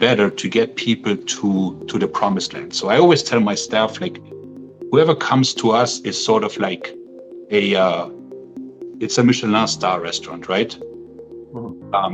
better to get people to the promised land. So I always tell my staff, like, whoever comes to us is sort of like it's a Michelin star restaurant, right?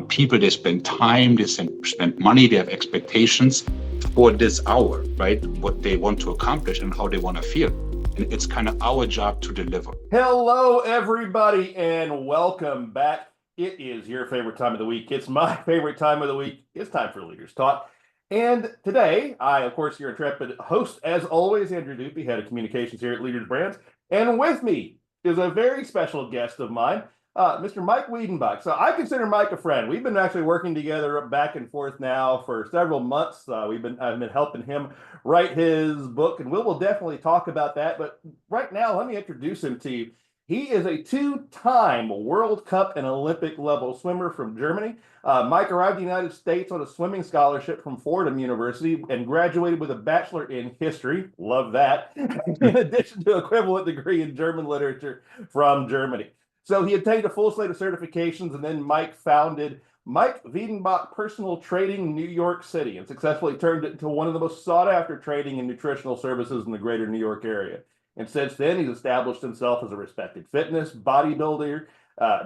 People, they spend time, they spend money, they have expectations for this hour, right? What they want to accomplish and how they want to feel. And it's kind of our job to deliver. Hello, everybody, and welcome back. It is your favorite time of the week. It's my favorite time of the week. It's time for Leaders Talk. And today, I, of course, your intrepid host, as always, Andrew Dupe, head of communications here at Leaders Brands. And with me is a very special guest of mine, Mr. Maik Wiedenbach. So I consider Mike a friend. We've been actually working together back and forth now for several months. I've been helping him write his book, and we'll definitely talk about that. But right now, let me introduce him to you. He is a two-time World Cup and Olympic level swimmer from Germany. Mike arrived in the United States on a swimming scholarship from Fordham University and graduated with a bachelor in history. Love that. In addition to an equivalent degree in German literature from Germany. So he obtained a full slate of certifications, and then Mike founded Maik Wiedenbach Personal Training, New York City, and successfully turned it into one of the most sought-after training and nutritional services in the greater New York area. And since then, he's established himself as a respected fitness, bodybuilder,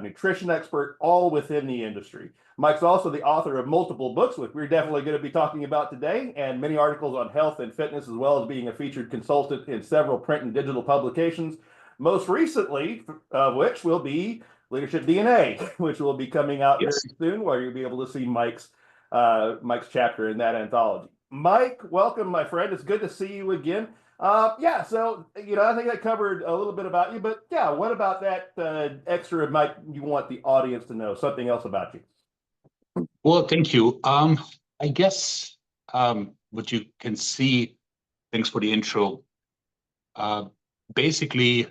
nutrition expert, all within the industry. Mike's also the author of multiple books, which we're definitely going to be talking about today, and many articles on health and fitness, as well as being a featured consultant in several print and digital publications, most recently of which will be Leadership DNA, which will be coming out very soon, where you'll be able to see Mike's chapter in that anthology. Mike, welcome, my friend. It's good to see you again. So, I think I covered a little bit about you, but yeah, what about that extra, Mike, you want the audience to know, something else about you? Well, thank you. I guess what you can see, thanks for the intro, basically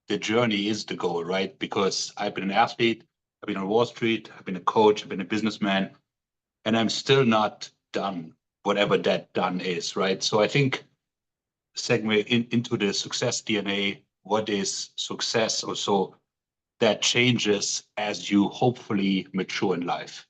the journey is the goal, right? Because I've been an athlete, I've been on Wall Street, I've been a coach, I've been a businessman, and I'm still not done, whatever that done is, right? So I think segue into the success DNA, what is success, also that changes as you hopefully mature in life.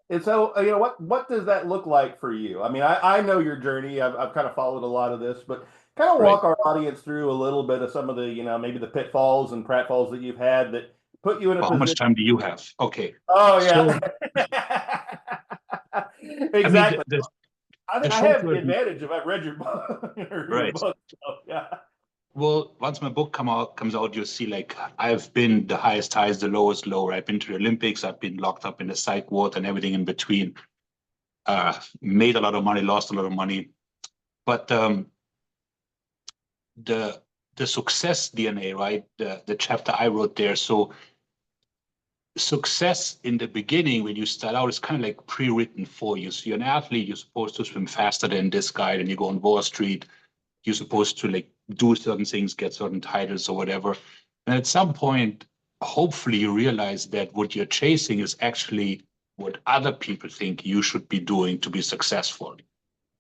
And so, what does that look like for you? I mean, I know your journey. I've kind of followed a lot of this, but kind of walk our audience through a little bit of some of the, maybe the pitfalls and pratfalls that you've had that put you in a position. How much time do you have? Okay. Oh, yeah. Exactly. I have the advantage if I've read your book. Right. So, yeah. Well, once my book comes out, you'll see, like, I've been the highest highs, the lowest low. Right? I've been to the Olympics. I've been locked up in the psych ward and everything in between. Made a lot of money, lost a lot of money. But the success DNA, right? The chapter I wrote there. So success in the beginning, when you start out, is kind of like pre-written for you. So you're an athlete, you're supposed to swim faster than this guy, and you go on Wall Street. You're supposed to, like, do certain things, get certain titles or whatever. And at some point, hopefully you realize that what you're chasing is actually what other people think you should be doing to be successful.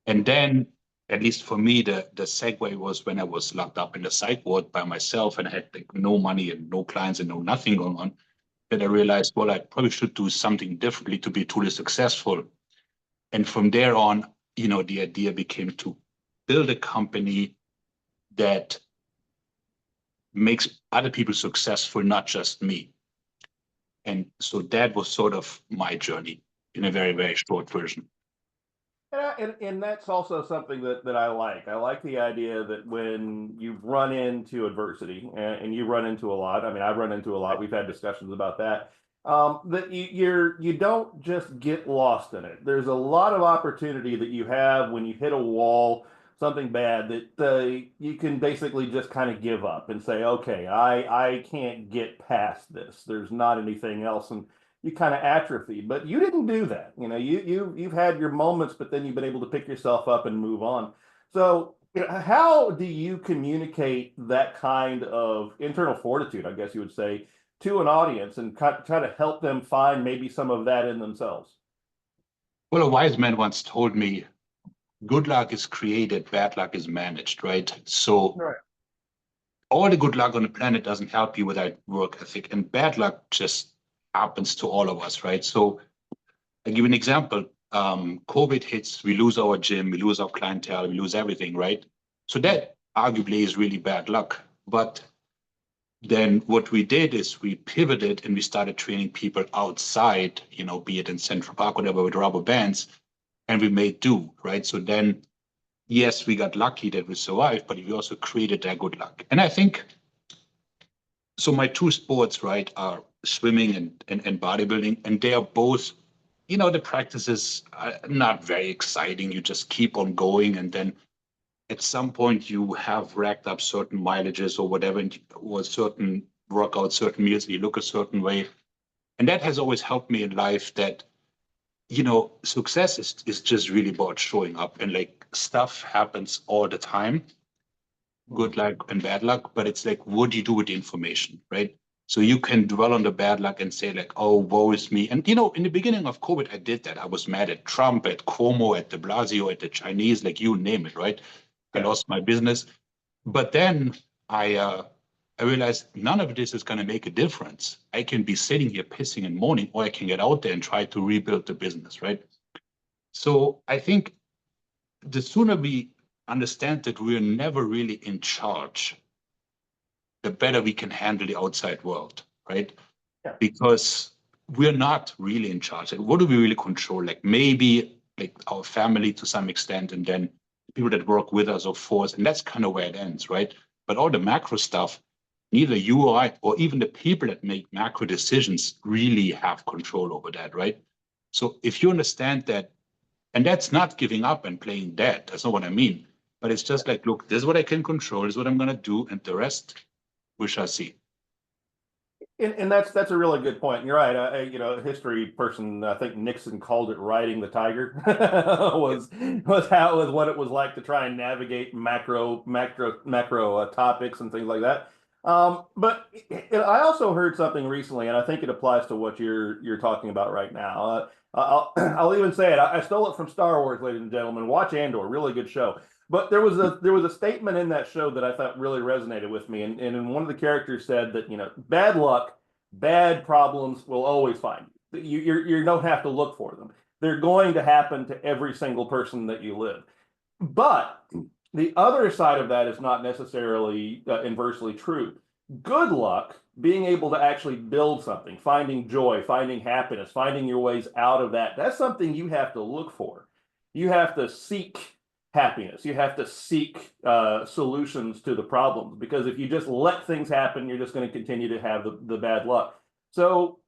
And then, at least for me, the segue was when I was locked up in the psych ward by myself and I had, like, no money and no clients and no nothing going on, that I realized, well, I probably should do something differently to be truly successful. And from there on, the idea became to build a company that makes other people successful, not just me. And so that was sort of my journey in a very, very short version. And that's also something that I like. I like the idea that when you've run into adversity, and you run into a lot, I mean, I've run into a lot, we've had discussions about that, that you don't just get lost in it. There's a lot of opportunity that you have when you hit a wall, something bad, that you can basically just kind of give up and say, okay, I can't get past this. There's not anything else. And you kind of atrophy, but you didn't do that. You've had your moments, but then you've been able to pick yourself up and move on. So, how do you communicate that kind of internal fortitude, I guess you would say, to an audience and try to help them find maybe some of that in themselves? Well, a wise man once told me, good luck is created, bad luck is managed, right? So all the good luck on the planet doesn't help you without work ethic, and bad luck just happens to all of us, right? So I give you an example. COVID hits, we lose our gym, we lose our clientele, we lose everything, right? So that arguably is really bad luck. But then what we did is we pivoted and we started training people outside, be it in Central Park, whatever, with rubber bands, and we made do, right? So then, yes, we got lucky that we survived, but we also created that good luck. And I think, so my two sports, right, are swimming and bodybuilding, and they are both, the practices are not very exciting. You just keep on going, and then at some point you have racked up certain mileages or whatever, or certain workouts, certain meals, and you look a certain way. And that has always helped me in life that, success is just really about showing up, and like stuff happens all the time, good luck and bad luck, but it's like, what do you do with the information, right? So you can dwell on the bad luck and say like, oh, woe is me. And, in the beginning of COVID, I did that. I was mad at Trump, at Cuomo, at de Blasio, at the Chinese, like you name it, right? I lost my business. But then I realized none of this is going to make a difference. I can be sitting here pissing and moaning, or I can get out there and try to rebuild the business, right? So I think the sooner we understand that we're never really in charge, the better we can handle the outside world, right? Yeah. Because we're not really in charge. Like, what do we really control? Like maybe like our family to some extent, and then people that work with us or for us, and that's kind of where it ends, right? But all the macro stuff, neither you or I, or even the people that make macro decisions really have control over that, right? So if you understand that, and that's not giving up and playing dead, that's not what I mean, but it's just like, look, this is what I can control, this is what I'm going to do, and the rest we shall see. And that's a really good point. You're right. A history person, I think Nixon called it riding the tiger. was what it was like to try and navigate macro topics and things like that. But I also heard something recently, and I think it applies to what you're talking about right now. I'll even say it. I stole it from Star Wars, ladies and gentlemen. Watch Andor, really good show. But there was a statement in that show that I thought really resonated with me, and one of the characters said that bad luck, bad problems will always find you. You don't have to look for them. They're going to happen to every single person that you live. But the other side of that is not necessarily inversely true. Good luck, being able to actually build something, finding joy, finding happiness, finding your ways out of that, that's something you have to look for. You have to seek happiness. You have to seek solutions to the problems, because if you just let things happen, you're just going to continue to have the bad luck. So,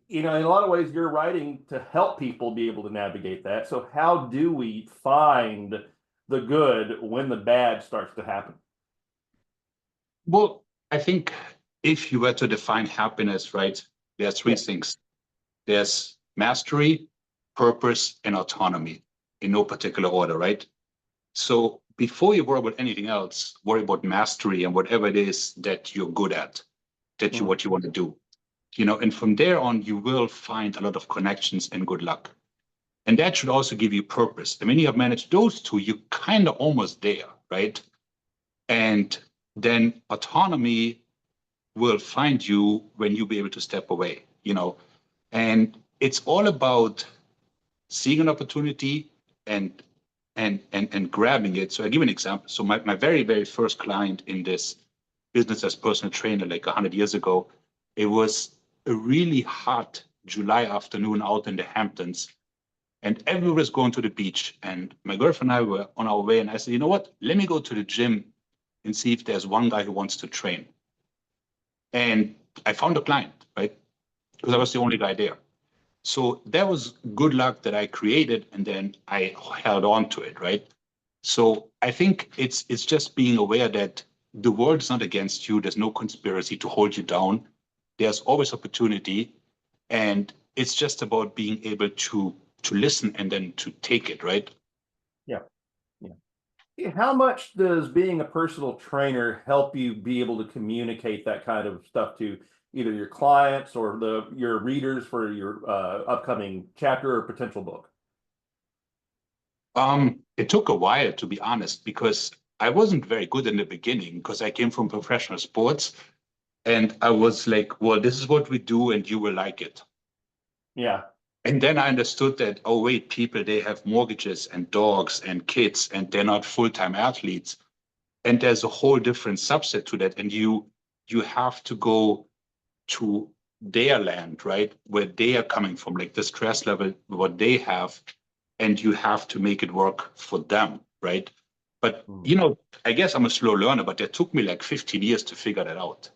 in a lot of ways, you're writing to help people be able to navigate that. So how do we find the good when the bad starts to happen? Well, I think if you were to define happiness, right, there's three things. There's mastery, purpose, and autonomy in no particular order, right? So before you worry about anything else, worry about mastery and whatever it is that you're good at, what you want to do. And from there on, you will find a lot of connections and good luck. And that should also give you purpose. I mean, you have managed those two, you're kind of almost there, right? And then autonomy will find you when you be able to step away, and it's all about seeing an opportunity and grabbing it. So I give you an example. So my very, very first client in this business as personal trainer, like 100 years ago, it was a really hot July afternoon out in the Hamptons, and everyone was going to the beach. And my girlfriend and I were on our way, and I said, you know what? Let me go to the gym and see if there's one guy who wants to train. And I found a client, right? Because I was the only guy there. So that was good luck that I created, and then I held on to it, right? So I think it's just being aware that the world is not against you. There's no conspiracy to hold you down. There's always opportunity, and it's just about being able to listen and then to take it, right? Yeah. How much does being a personal trainer help you be able to communicate that kind of stuff to either your clients or your readers for your upcoming chapter or potential book? It took a while, to be honest, because I wasn't very good in the beginning, because I came from professional sports, and I was like, well, this is what we do and you will like it. Yeah. And then I understood that, oh, wait, people, they have mortgages and dogs and kids, and they're not full-time athletes. And there's a whole different subset to that. And you have to go to their land, right? Where they are coming from, like the stress level, what they have, and you have to make it work for them, right? But, I guess I'm a slow learner, but it took me like 15 years to figure that out.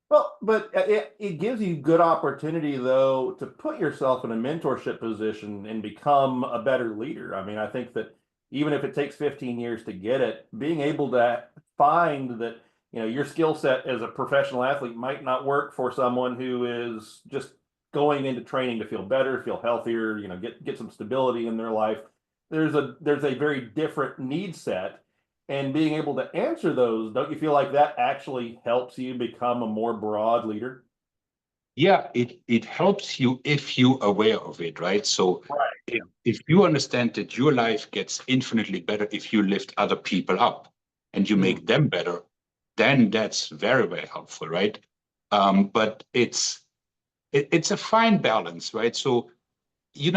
Well, but it gives you good opportunity, though, to put yourself in a mentorship position and become a better leader. I mean, I think that even if it takes 15 years to get it, being able to find that, your skill set as a professional athlete might not work for someone who is just going into training to feel better, feel healthier, get some stability in their life. There's a very different need set, and being able to answer those, don't you feel like that actually helps you become a more broad leader? Yeah, it helps you if you're aware of it, right? So Right. if you understand that your life gets infinitely better if you lift other people up and you Mm. make them better, then that's very, very helpful, right? But it's a fine balance, right? So you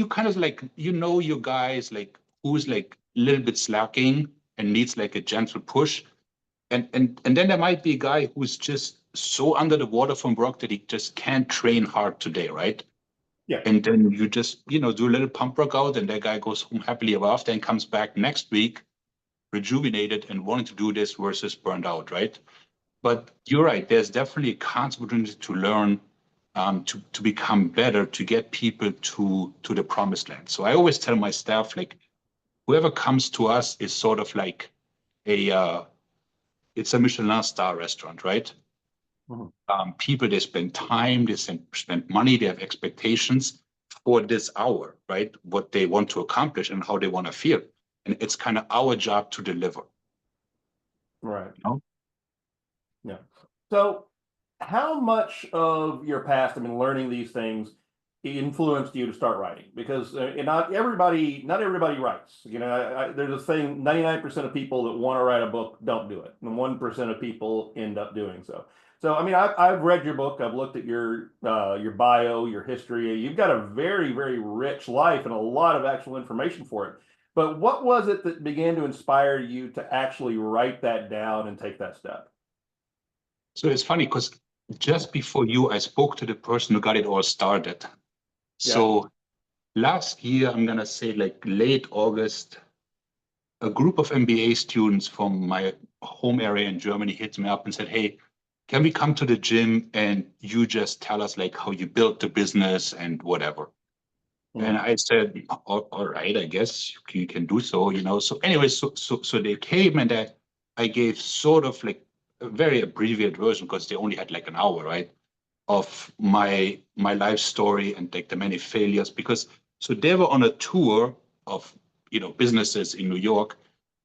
kind of like your guys like who's like a little bit slacking and needs like a gentle push, and then there might be a guy who's just so under the water from work that he just can't train hard today, right? Yeah. And then you just do a little pump workout, and that guy goes home happily ever after and comes back next week rejuvenated and wanting to do this versus burned out, right? But you're right. There's definitely a constant opportunity to learn, to become better, to get people to the promised land. So I always tell my staff, like, whoever comes to us is sort of like a it's a Michelin star restaurant, right? Mhm. People, they spend time, they spend money, they have expectations for this hour, right? What they want to accomplish and how they want to feel. And it's kind of our job to deliver. Right. You know? Yeah. So, how much of your past, I mean, learning these things, influenced you to start writing? Because not everybody writes. There's a thing: 99% of people that want to write a book don't do it, and 1% of people end up doing so. So, I mean, I've read your book. I've looked at your bio, your history. You've got a very, very rich life and a lot of actual information for it. But what was it that began to inspire you to actually write that down and take that step? So it's funny because just before you, I spoke to the person who got it all started. Yeah. So last year, I'm gonna say like late August, a group of MBA students from my home area in Germany hit me up and said, "Hey, can we come to the gym and you just tell us like how you built the business and whatever?" And Mm. I said, all right, I guess you can do so. So anyway, so they came, and I gave sort of like a very abbreviated version because they only had like an hour, right, of my life story and like the many failures. Because so they were on a tour of businesses in New York,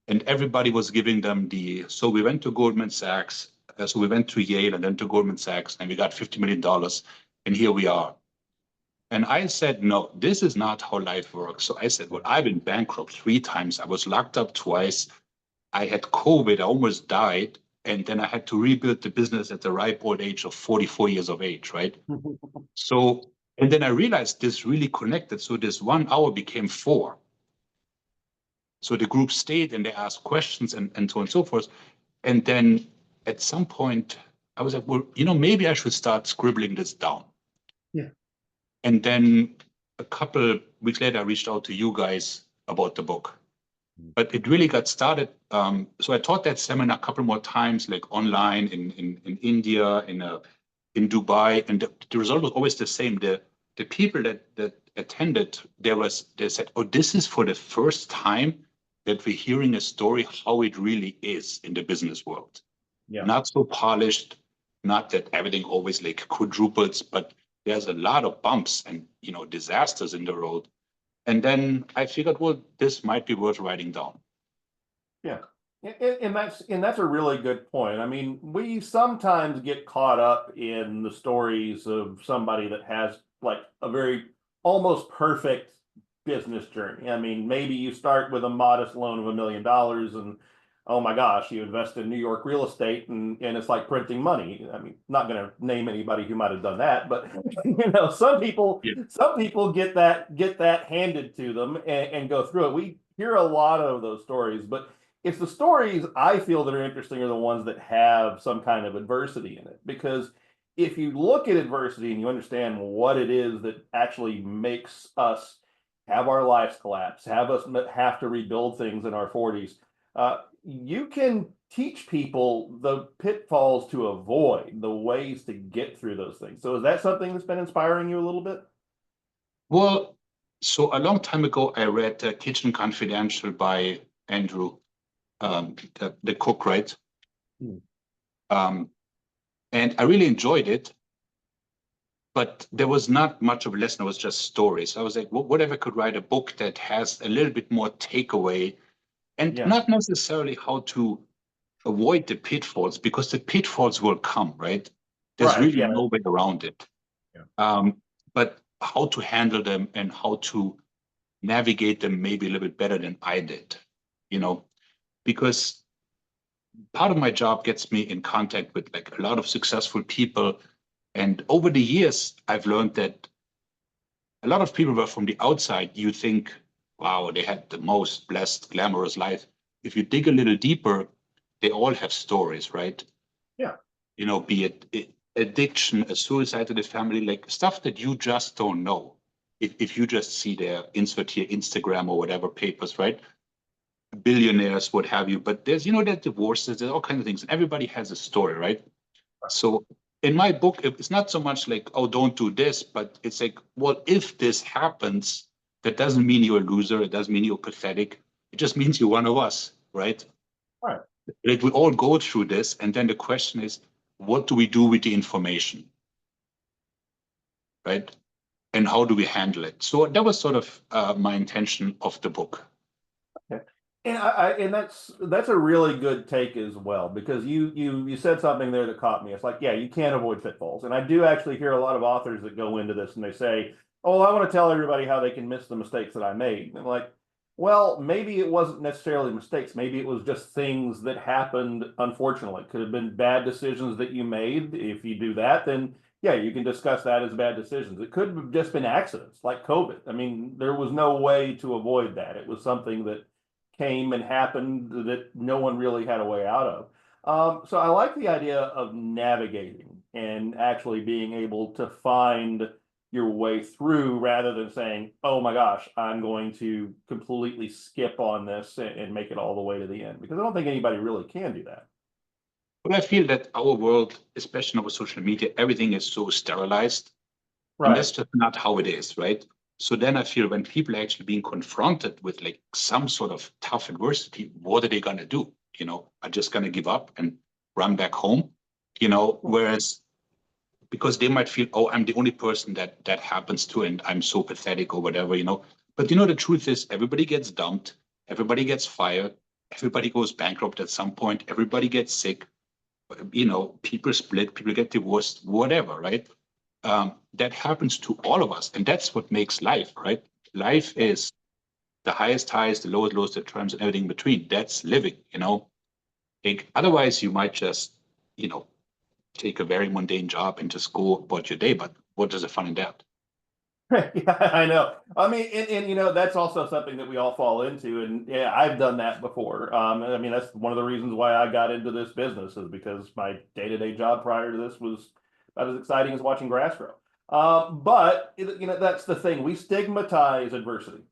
and everybody was giving them so we went to Goldman Sachs, so we went to Yale and then to Goldman Sachs, and we got $50 million, and here we are. And I said, no, this is not how life works. So I said, well, I've been bankrupt 3 times. I was locked up twice. I had COVID. I almost died. And then I had to rebuild the business at the ripe old age of 44 years of age, right? So, and then I realized this really connected. So this 1 hour became 4. So the group stayed and they asked questions and so on and so forth. And then at some point, I was like, well, maybe I should start scribbling this down. Yeah. And then a couple weeks later, I reached out to you guys about the book. But it really got started. So I taught that seminar a couple more times, like online in India, in Dubai, and the result was always the same. The people that attended, they said, "Oh, this is for the first time that we're hearing a story how it really is in the business world. Yeah. Not so polished, not that everything always like quadruples, but there's a lot of bumps and disasters in the road." And then I figured, well, this might be worth writing down. Yeah. And that's a really good point. I mean, we sometimes get caught up in the stories of somebody that has like a very almost perfect business journey. I mean, maybe you start with a modest loan of $1 million, and oh my gosh, you invest in New York real estate and it's like printing money. I mean, not going to name anybody who might have done that, but some people get that handed to them and go through it. We hear a lot of those stories, but it's the stories I feel that are interesting are the ones that have some kind of adversity in it. Because if you look at adversity and you understand what it is that actually makes us have our lives collapse, have us have to rebuild things in our 40s, you can teach people the pitfalls to avoid, the ways to get through those things. So is that something that's been inspiring you a little bit? Well, so a long time ago, I read Kitchen Confidential by Andrew, the cook, right? Hmm. And I really enjoyed it, but there was not much of a lesson. It was just stories. I was like, what if I could write a book that has a little bit more takeaway and Yeah. not necessarily how to avoid the pitfalls, because the pitfalls will come, right? There's Right. really Yeah. no way around it. Yeah. But how to handle them and how to navigate them maybe a little bit better than I did, because part of my job gets me in contact with like a lot of successful people. And over the years, I've learned that a lot of people were from the outside. You think, wow, they had the most blessed, glamorous life. If you dig a little deeper, they all have stories, right? Yeah. Be it addiction, a suicide in the family, like stuff that you just don't know. If you just see their insert here, Instagram or whatever papers, right? Billionaires, what have you. But there's, there's divorces, there's all kinds of things. And everybody has a story, right? So in my book, it's not so much like, oh, don't do this, but it's like, well, if this happens, that doesn't mean you're a loser. It doesn't mean you're pathetic. It just means you're one of us, right? Right. Like we all go through this. And then the question is, what do we do with the information? Right? And how do we handle it? So that was sort of my intention of the book. Okay. And that's a really good take as well, because you said something there that caught me. It's like, yeah, you can't avoid pitfalls. And I do actually hear a lot of authors that go into this and they say, oh, I want to tell everybody how they can miss the mistakes that I made. And I'm like, well, maybe it wasn't necessarily mistakes. Maybe it was just things that happened, unfortunately. It could have been bad decisions that you made. If you do that, then yeah, you can discuss that as bad decisions. It could have just been accidents like COVID. I mean, there was no way to avoid that. It was something that came and happened that no one really had a way out of. So I like the idea of navigating and actually being able to find your way through rather than saying, oh my gosh, I'm going to completely skip on this and make it all the way to the end, because I don't think anybody really can do that. But I feel that our world, especially over social media, everything is so sterilized. And that's Right. just not how it is, right? So then I feel when people are actually being confronted with like some sort of tough adversity, what are they going to do? Are just going to give up and run back home? Whereas because they might feel, oh, I'm the only person that happens to, and I'm so pathetic or whatever. But the truth is everybody gets dumped, everybody gets fired, everybody goes bankrupt at some point, everybody gets sick, people split, people get divorced, whatever, right? That happens to all of us. And that's what makes life, right? Life is the highest highs, the lowest lows, the terms, and everything in between. That's living, Like, otherwise, you might just, take a very mundane job and just go about your day. But what is the fun in that? Yeah, I know. I mean, and that's also something that we all fall into. And yeah, I've done that before. I mean, that's one of the reasons why I got into this business, is because my day-to-day job prior to this was about as exciting as watching grass grow. But that's the thing. We stigmatize adversity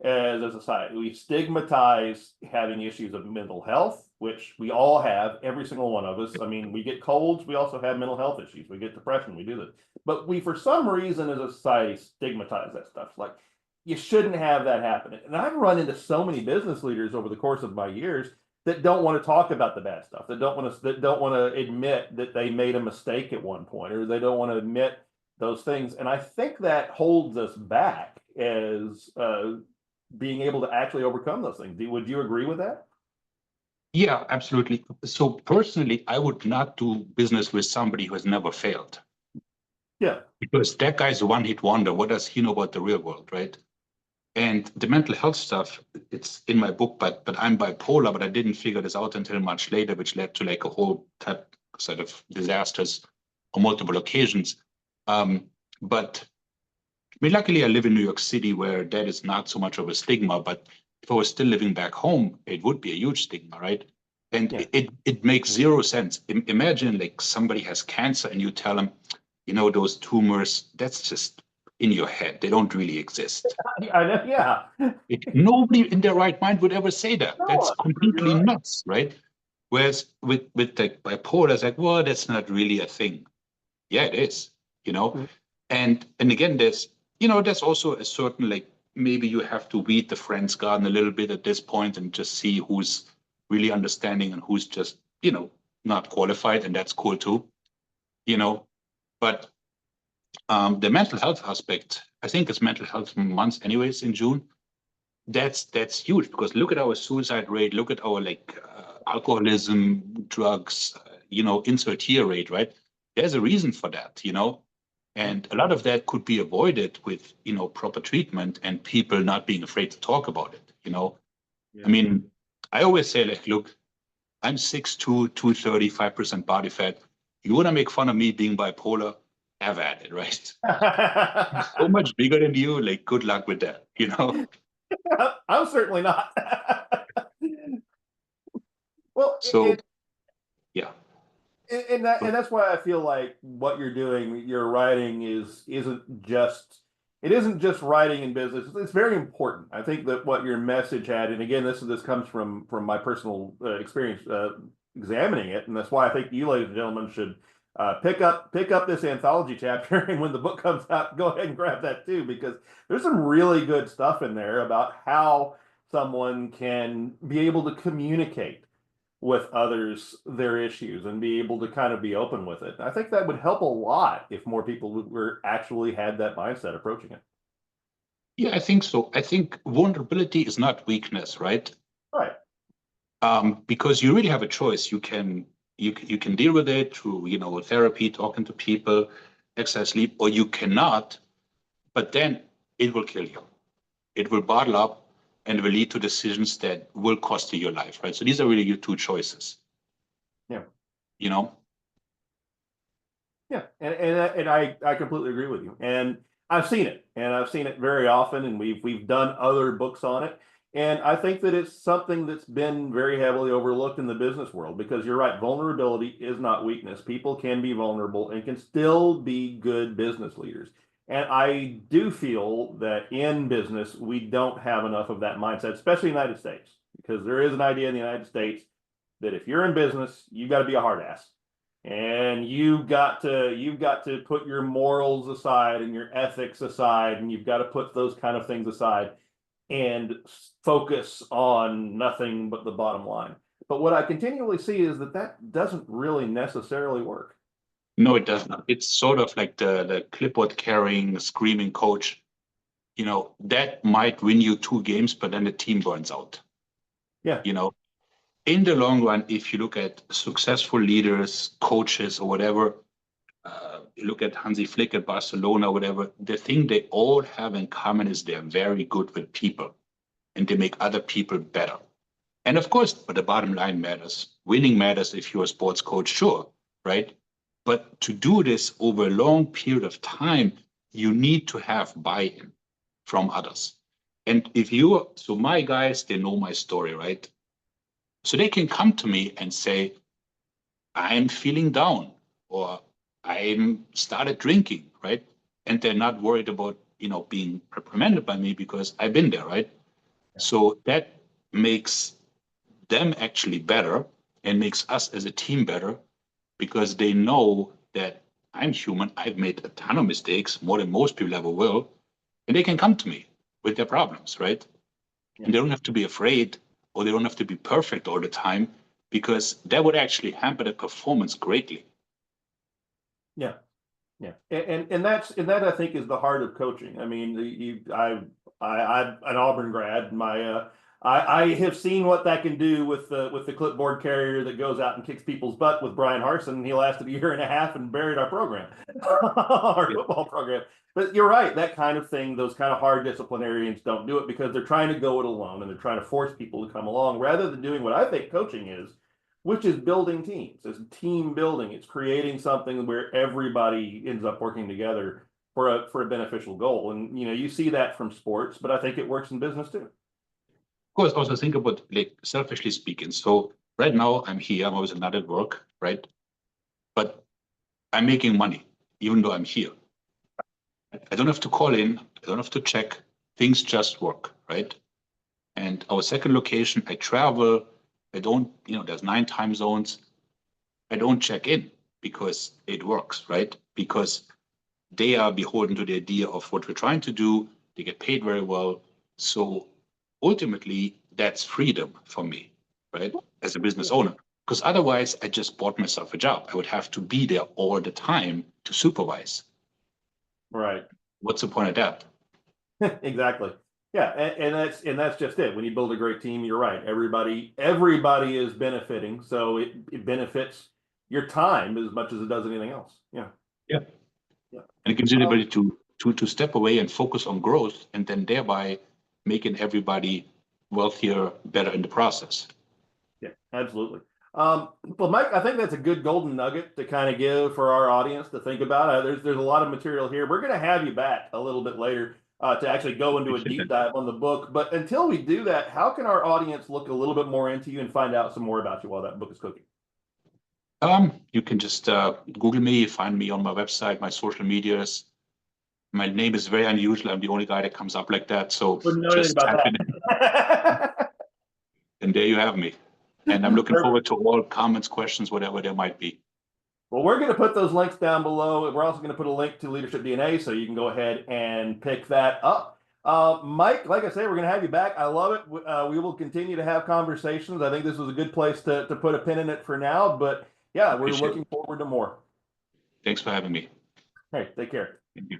as a society. We stigmatize having issues of mental health, which we all have, every single one of us. I mean, we get colds, we also have mental health issues. We get depression, we do this. But we, for some reason, as a society, stigmatize that stuff. Like, you shouldn't have that happen. And I've run into so many business leaders over the course of my years that don't want to talk about the bad stuff, that don't want to admit that they made a mistake at one point, or they don't want to admit those things. And I think that holds us back as being able to actually overcome those things. Would you agree with that? Yeah, absolutely. So personally, I would not do business with somebody who has never failed, Yeah. because that guy's a one-hit wonder. What does he know about the real world, right? And the mental health stuff, it's in my book, but I'm bipolar, but I didn't figure this out until much later, which led to like a whole type sort of disasters on multiple occasions. But I mean, luckily I live in New York City where that is not so much of a stigma, but if I was still living back home, it would be a huge stigma, right? And Yeah. it makes zero sense. Imagine like somebody has cancer and you tell them, you know, those tumors, that's just in your head. They don't really exist. I know, yeah. Nobody in their right mind would ever say that. That's No, you're completely right. nuts, right? Whereas with like bipolar, it's like, well, that's not really a thing. Yeah, it is, you know. Mhm. And again, there's also a certain like maybe you have to weed the friends garden a little bit at this point and just see who's really understanding and who's just, not qualified, and that's cool too, you know. But the mental health aspect, I think it's mental health month anyways in June. That's huge because look at our suicide rate, look at our like alcoholism, drugs, insert here rate, right? There's a reason for that, Yeah. and a lot of that could be avoided with, proper treatment and people not being afraid to talk about it. I Yeah. mean, I always say like, look, I'm 6'2", 235% body fat. You want to make fun of me being bipolar? Have at it, right? I'm so much bigger than you. Like, good luck with that. I'm certainly not. Well, So, yeah. and that's why I feel like what you're doing, your writing isn't just writing in business. It's very important. I think that what your message had, and again, this comes from my personal experience examining it, and that's why I think you, ladies and gentlemen, should pick up this anthology chapter, and when the book comes out, go ahead and grab that too, because there's some really good stuff in there about how someone can be able to communicate with others their issues and be able to kind of be open with it. I think that would help a lot if more people were actually had that mindset approaching it. Yeah, I think so. I think vulnerability is not weakness, right? Right. Because you really have a choice. You can deal with it through, therapy, talking to people, exercise, sleep, or you cannot, but then it will kill you. It will bottle up and will lead to decisions that will cost you your life, right? So these are really your two choices, Yeah. you know? Yeah. And I completely agree with you. And I've seen it, and I've seen it very often, and we've done other books on it. And I think that it's something that's been very heavily overlooked in the business world, because you're right, vulnerability is not weakness. People can be vulnerable and can still be good business leaders. And I do feel that in business, we don't have enough of that mindset, especially in the United States, because there is an idea in the United States that if you're in business, you've got to be a hard ass. And you've got to put your morals aside and your ethics aside, and you've got to put those kind of things aside and focus on nothing but the bottom line. But what I continually see is that doesn't really necessarily work. No, it does not. It's sort of like the clipboard carrying, screaming coach, that might win you two games, but then the team burns out, Yeah. you know? In the long run, if you look at successful leaders, coaches, or whatever, you look at Hansi Flick at Barcelona, whatever, the thing they all have in common is they're very good with people and they make other people better. And of course, but the bottom line matters. Winning matters if you're a sports coach, sure, right? But to do this over a long period of time, you need to have buy-in from others. And so my guys, they know my story, right? So they can come to me and say, I'm feeling down or I'm started drinking, right? And they're not worried about, being reprimanded by me because I've been there, right? Yeah. So that makes them actually better and makes us as a team better because they know that I'm human. I've made a ton of mistakes, more than most people ever will, and they can come to me with their problems, right? Yeah. And they don't have to be afraid or they don't have to be perfect all the time because that would actually hamper the performance greatly. Yeah. Yeah, and that I think is the heart of coaching. I mean, I'm an Auburn grad. I have seen what that can do with the clipboard carrier that goes out and kicks people's butt with Brian Harson. He lasted a year and a half and buried our program, our football program. But you're right, that kind of thing, those kind of hard disciplinarians don't do it because they're trying to go it alone and they're trying to force people to come along rather than doing what I think coaching is, which is building teams. It's team building. It's creating something where everybody ends up working together for a beneficial goal. And you see that from sports, but I think it works in business too. Of course, also think about, like, selfishly speaking. So right now I'm here, I'm always not at work, right? But I'm making money, even though I'm here. I don't have to call in, I don't have to check, things just work, right? And our second location, I travel, I don't, there's 9 time zones. I don't check in because it works, right? Because they are beholden to the idea of what we're trying to do. They get paid very well. So ultimately, that's freedom for me, right? As a business owner. Because otherwise, I just bought myself a job. I would have to be there all the time to supervise. Right. What's the point of that? Exactly. Yeah, and that's just it. When you build a great team, you're right. Everybody is benefiting, so it benefits your time as much as it does anything else. Yeah. Yeah. And it gives everybody to step away and focus on growth, and then thereby making everybody wealthier, better in the process. Yeah, absolutely. Well, Mike, I think that's a good golden nugget to kind of give for our audience to think about. There's a lot of material here. We're going to have you back a little bit later to actually go into a deep dive on the book. But until we do that, how can our audience look a little bit more into you and find out some more about you while that book is cooking? You can just Google me, find me on my website, my social medias. My name is very unusual. I'm the only guy that comes up like that. So just type it in. And there you have me. And I'm looking forward to all comments, questions, whatever there might be. Well, we're going to put those links down below. We're also going to put a link to Leadership DNA, so you can go ahead and pick that up. Mike, like I say, we're going to have you back. I love it. We will continue to have conversations. I think this was a good place to put a pin in it for now. But yeah, we're looking forward to more. Thanks for having me. Hey, take care. Thank you.